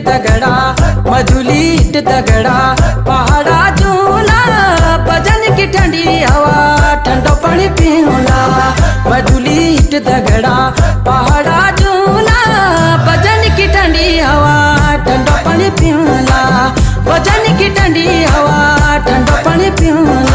दगड़ा मधुली ईट दगड़ा पहाड़ा झूला भजन की ठंडी हवा ठंडो पानी पीला। मधुली ईट दगड़ा पहाड़ा झूला भजन की ठंडी हवा ठंडो पानी पीला। भजन की ठंडी हवा ठंडो पानी पीला।